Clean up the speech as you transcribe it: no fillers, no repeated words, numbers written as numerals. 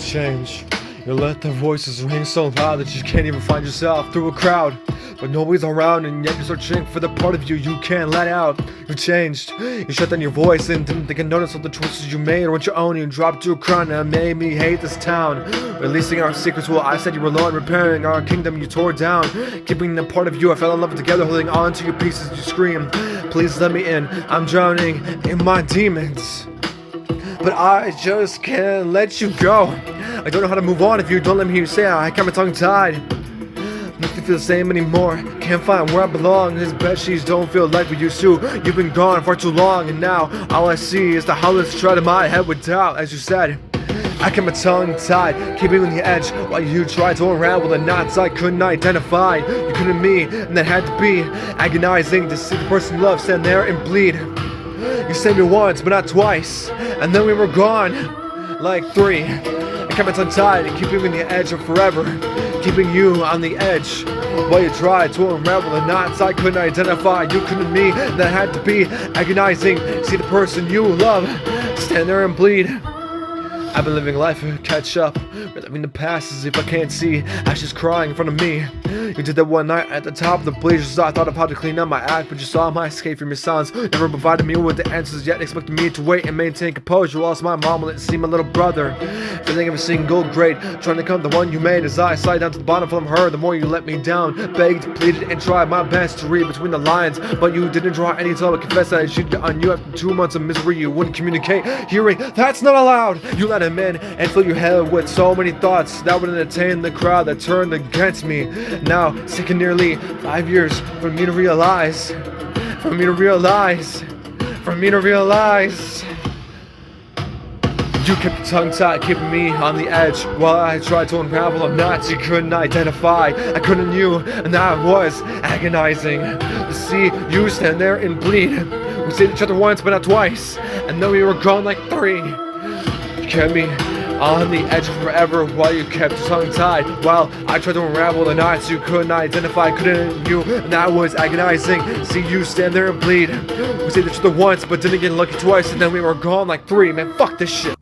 change. You let the voices ring so loud that you can't even find yourself through a crowd. But nobody's around, and yet you're searching for the part of you can't let out. You changed. You shut down your voice and didn't think I noticed all the choices you made weren't your own. You dropped to a crown and made me hate this town. Releasing our secrets while I said you were alone. Repairing our kingdom you tore down. Keeping the part of you I fell in love with together. Holding on to your pieces you scream. Please let me in. I'm drowning in my demons. But I just can't let you go. I don't know how to move on if you don't let me hear you say I got my tongue tied. Nothing feels the same anymore. Can't find where I belong. These bed sheets don't feel like we used to. You've been gone for too long, and now all I see is the hollow strut in my head with doubt. As you said, I kept my tongue tied, keeping on the edge while you tried to unravel the knots I couldn't identify. You couldn't me, and that had to be agonizing to see the person you love stand there and bleed. You saved me once, but not twice, and then we were gone like three. I kept my tongue tied and keeping on the edge of forever, keeping you on the edge while you tried to unravel the knots I couldn't identify. You couldn't me, that had to be agonizing. See the person you love stand there and bleed. I've been living life to catch up, reliving the past as if I can't see ashes crying in front of me. You did that one night at the top of the bleachers. I thought of how to clean up my act, but you saw my escape from your sons. Never provided me with the answers, yet expected me to wait and maintain composure. Lost my mom, let it see my little brother, feeling every single grade, trying to come the one you made. As I slide down to the bottom from her, the more you let me down. Begged, pleaded, and tried my best to read between the lines, but you didn't draw any time. I confess that I cheated on you after 2 months of misery. You wouldn't communicate, hearing that's not allowed. You let him in and fill your head with so many thoughts that would entertain the crowd that turned against me. Now, it's taken nearly 5 years for me to realize, for me to realize. You kept your tongue tied, keeping me on the edge while I tried to unravel the knots you couldn't identify. I couldn't you, and that was agonizing to see you stand there and bleed. We saved each other once, but not twice, and then we were gone like three. You kept me on the edge of forever while you kept your tongue tied, while I tried to unravel the knots you couldn't identify. Couldn't you, and that was agonizing. See you stand there and bleed. We saved each other once, but didn't get lucky twice, and then we were gone like three. Man, fuck this shit.